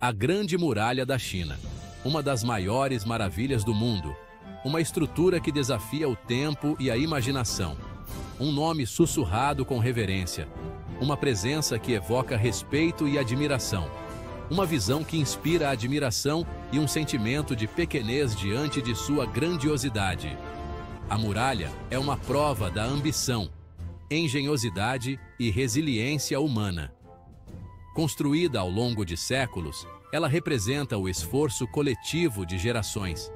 A Grande Muralha da China, uma das maiores maravilhas do mundo, uma estrutura que desafia o tempo e a imaginação, um nome sussurrado com reverência, uma presença que evoca respeito e admiração, uma visão que inspira admiração e um sentimento de pequenez diante de sua grandiosidade. A muralha é uma prova da ambição, engenhosidade e resiliência humana. Construída ao longo de séculos, ela representa o esforço coletivo de gerações.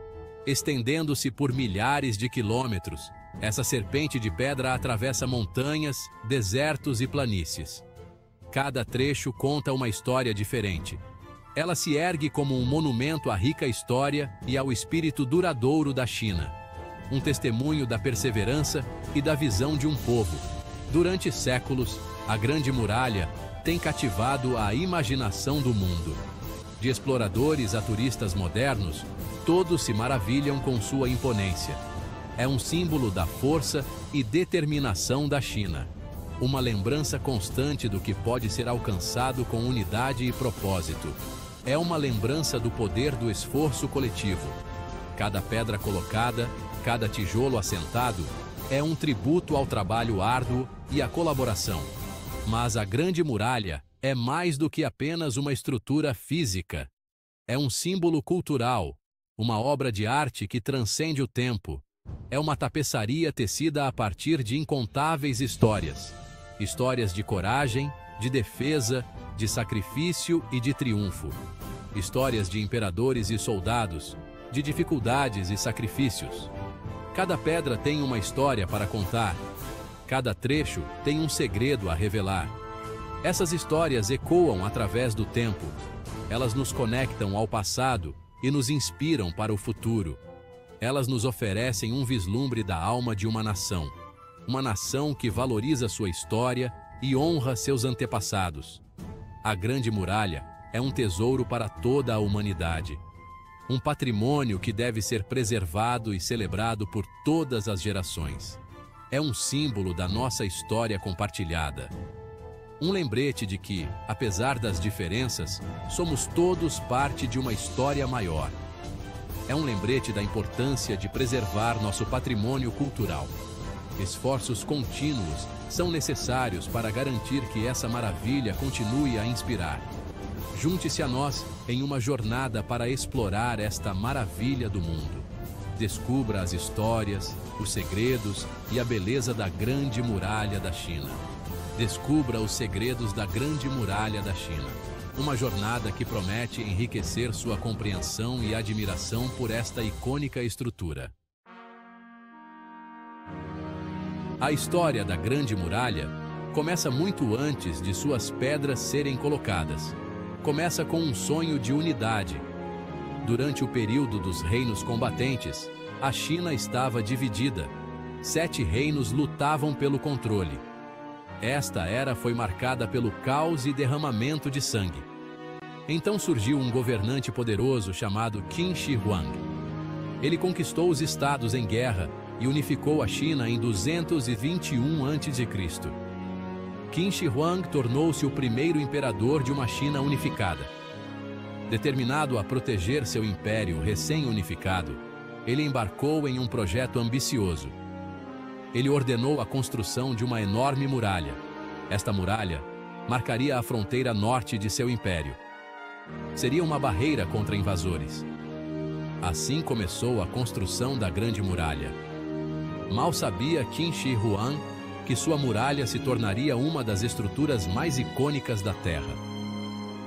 Estendendo-se por milhares de quilômetros, essa serpente de pedra atravessa montanhas, desertos e planícies. Cada trecho conta uma história diferente. Ela se ergue como um monumento à rica história e ao espírito duradouro da China. Um testemunho da perseverança e da visão de um povo. Durante séculos, a Grande Muralha tem cativado a imaginação do mundo. De exploradores a turistas modernos, todos se maravilham com sua imponência. É um símbolo da força e determinação da China. Uma lembrança constante do que pode ser alcançado com unidade e propósito. É uma lembrança do poder do esforço coletivo. Cada pedra colocada, cada tijolo assentado, é um tributo ao trabalho árduo e à colaboração. Mas a Grande Muralha é mais do que apenas uma estrutura física. É um símbolo cultural, uma obra de arte que transcende o tempo. É uma tapeçaria tecida a partir de incontáveis histórias. Histórias de coragem, de defesa, de sacrifício e de triunfo. Histórias de imperadores e soldados, de dificuldades e sacrifícios. Cada pedra tem uma história para contar. Cada trecho tem um segredo a revelar. Essas histórias ecoam através do tempo. Elas nos conectam ao passado e nos inspiram para o futuro. Elas nos oferecem um vislumbre da alma de uma nação que valoriza sua história e honra seus antepassados. A Grande Muralha é um tesouro para toda a humanidade. Um patrimônio que deve ser preservado e celebrado por todas as gerações. É um símbolo da nossa história compartilhada. Um lembrete de que, apesar das diferenças, somos todos parte de uma história maior. É um lembrete da importância de preservar nosso patrimônio cultural. Esforços contínuos são necessários para garantir que essa maravilha continue a inspirar. Junte-se a nós em uma jornada para explorar esta maravilha do mundo. Descubra as histórias, os segredos e a beleza da Grande Muralha da China. Descubra os segredos da Grande Muralha da China. Uma jornada que promete enriquecer sua compreensão e admiração por esta icônica estrutura. A história da Grande Muralha começa muito antes de suas pedras serem colocadas. Começa com um sonho de unidade. Durante o período dos reinos combatentes, a China estava dividida. 7 reinos lutavam pelo controle. Esta era foi marcada pelo caos e derramamento de sangue. Então surgiu um governante poderoso chamado Qin Shi Huang. Ele conquistou os estados em guerra e unificou a China em 221 a.C. Qin Shi Huang tornou-se o primeiro imperador de uma China unificada. Determinado a proteger seu império recém-unificado, ele embarcou em um projeto ambicioso. Ele ordenou a construção de uma enorme muralha. Esta muralha marcaria a fronteira norte de seu império. Seria uma barreira contra invasores. Assim começou a construção da Grande Muralha. Mal sabia Qin Shi Huang que sua muralha se tornaria uma das estruturas mais icônicas da Terra.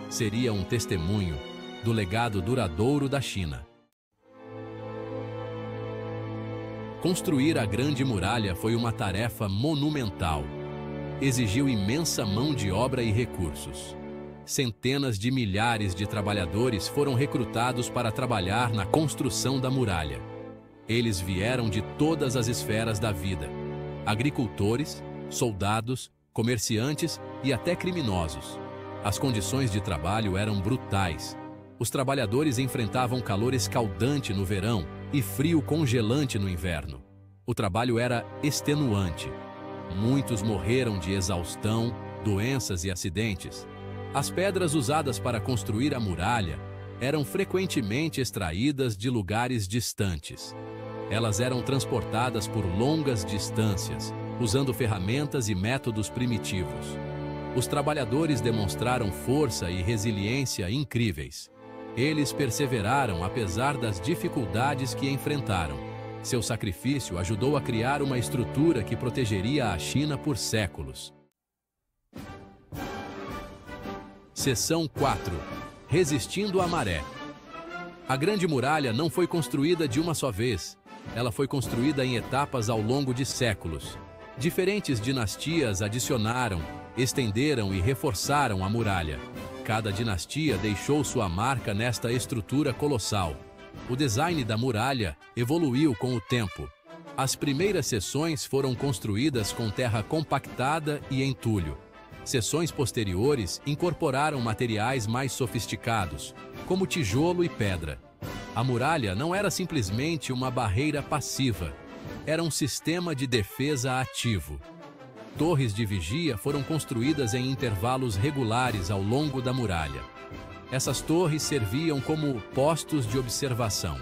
Seria um testemunho do legado duradouro da China. Construir a Grande Muralha foi uma tarefa monumental. Exigiu imensa mão de obra e recursos. Centenas de milhares de trabalhadores foram recrutados para trabalhar na construção da muralha. Eles vieram de todas as esferas da vida: agricultores, soldados, comerciantes e até criminosos. As condições de trabalho eram brutais. Os trabalhadores enfrentavam calor escaldante no verão e frio congelante no inverno. O trabalho era extenuante. Muitos morreram de exaustão, doenças e acidentes. As pedras usadas para construir a muralha eram frequentemente extraídas de lugares distantes. Elas eram transportadas por longas distâncias, usando ferramentas e métodos primitivos. Os trabalhadores demonstraram força e resiliência incríveis. Eles perseveraram apesar das dificuldades que enfrentaram. Seu sacrifício ajudou a criar uma estrutura que protegeria a China por séculos. Seção 4. Resistindo à maré. A Grande Muralha não foi construída de uma só vez. Ela foi construída em etapas ao longo de séculos. Diferentes dinastias adicionaram, estenderam e reforçaram a muralha. Cada dinastia deixou sua marca nesta estrutura colossal. O design da muralha evoluiu com o tempo. As primeiras seções foram construídas com terra compactada e entulho. Seções posteriores incorporaram materiais mais sofisticados, como tijolo e pedra. A muralha não era simplesmente uma barreira passiva, era um sistema de defesa ativo. Torres de vigia foram construídas em intervalos regulares ao longo da muralha. Essas torres serviam como postos de observação.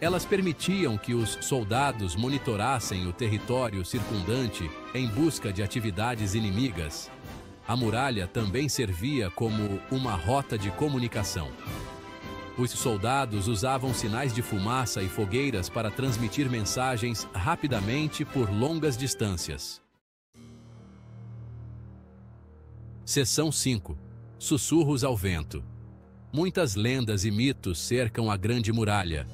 Elas permitiam que os soldados monitorassem o território circundante em busca de atividades inimigas. A muralha também servia como uma rota de comunicação. Os soldados usavam sinais de fumaça e fogueiras para transmitir mensagens rapidamente por longas distâncias. Seção 5. Sussurros ao vento. Muitas lendas e mitos cercam a Grande Muralha,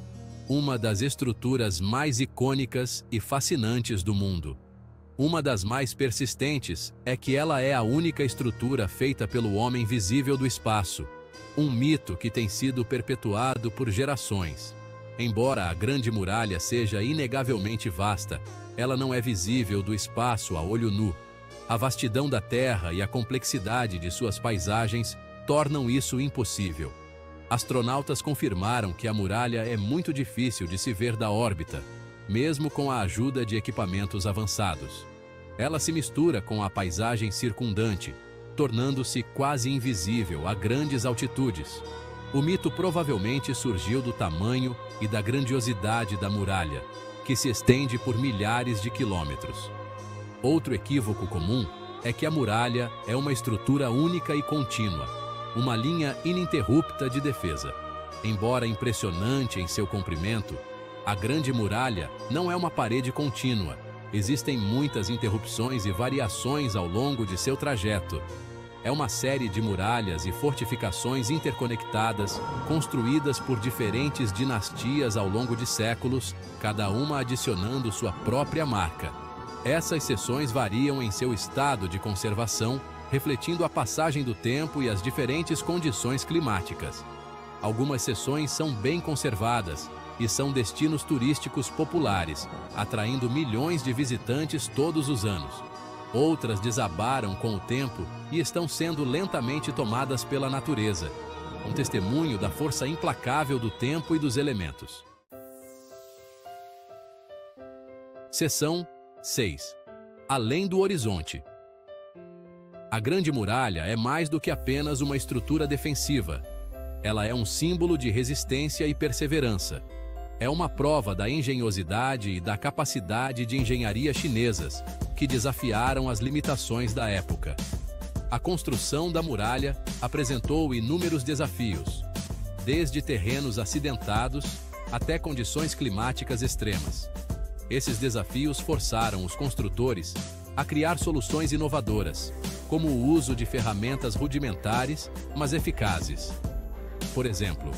uma das estruturas mais icônicas e fascinantes do mundo. Uma das mais persistentes é que ela é a única estrutura feita pelo homem visível do espaço, um mito que tem sido perpetuado por gerações. Embora a Grande Muralha seja inegavelmente vasta, ela não é visível do espaço a olho nu. A vastidão da Terra e a complexidade de suas paisagens tornam isso impossível. Astronautas confirmaram que a muralha é muito difícil de se ver da órbita, mesmo com a ajuda de equipamentos avançados. Ela se mistura com a paisagem circundante, tornando-se quase invisível a grandes altitudes. O mito provavelmente surgiu do tamanho e da grandiosidade da muralha, que se estende por milhares de quilômetros. Outro equívoco comum é que a muralha é uma estrutura única e contínua, uma linha ininterrupta de defesa. Embora impressionante em seu comprimento, a Grande Muralha não é uma parede contínua. Existem muitas interrupções e variações ao longo de seu trajeto. É uma série de muralhas e fortificações interconectadas, construídas por diferentes dinastias ao longo de séculos, cada uma adicionando sua própria marca. Essas seções variam em seu estado de conservação, refletindo a passagem do tempo e as diferentes condições climáticas. Algumas seções são bem conservadas e são destinos turísticos populares, atraindo milhões de visitantes todos os anos. Outras desabaram com o tempo e estão sendo lentamente tomadas pela natureza, um testemunho da força implacável do tempo e dos elementos. Seção 6. Além do horizonte. A Grande Muralha é mais do que apenas uma estrutura defensiva. Ela é um símbolo de resistência e perseverança. É uma prova da engenhosidade e da capacidade de engenharia chinesas, que desafiaram as limitações da época. A construção da muralha apresentou inúmeros desafios, desde terrenos acidentados até condições climáticas extremas. Esses desafios forçaram os construtores a criar soluções inovadoras, como o uso de ferramentas rudimentares, mas eficazes. Por exemplo,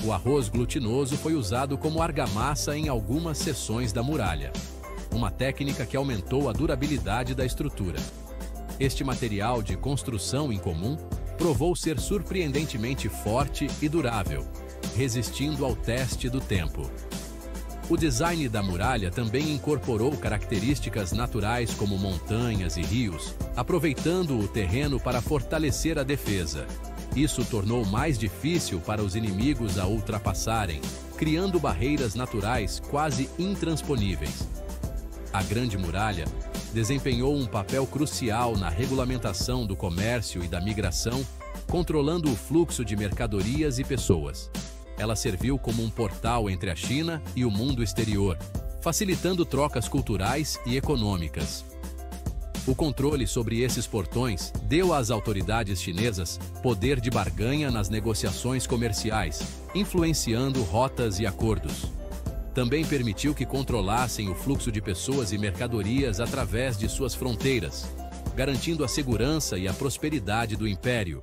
o arroz glutinoso foi usado como argamassa em algumas seções da muralha, uma técnica que aumentou a durabilidade da estrutura. Este material de construção incomum provou ser surpreendentemente forte e durável, resistindo ao teste do tempo. O design da muralha também incorporou características naturais como montanhas e rios, aproveitando o terreno para fortalecer a defesa. Isso tornou mais difícil para os inimigos a ultrapassarem, criando barreiras naturais quase intransponíveis. A Grande Muralha desempenhou um papel crucial na regulamentação do comércio e da migração, controlando o fluxo de mercadorias e pessoas. Ela serviu como um portal entre a China e o mundo exterior, facilitando trocas culturais e econômicas. O controle sobre esses portões deu às autoridades chinesas poder de barganha nas negociações comerciais, influenciando rotas e acordos. Também permitiu que controlassem o fluxo de pessoas e mercadorias através de suas fronteiras, garantindo a segurança e a prosperidade do império.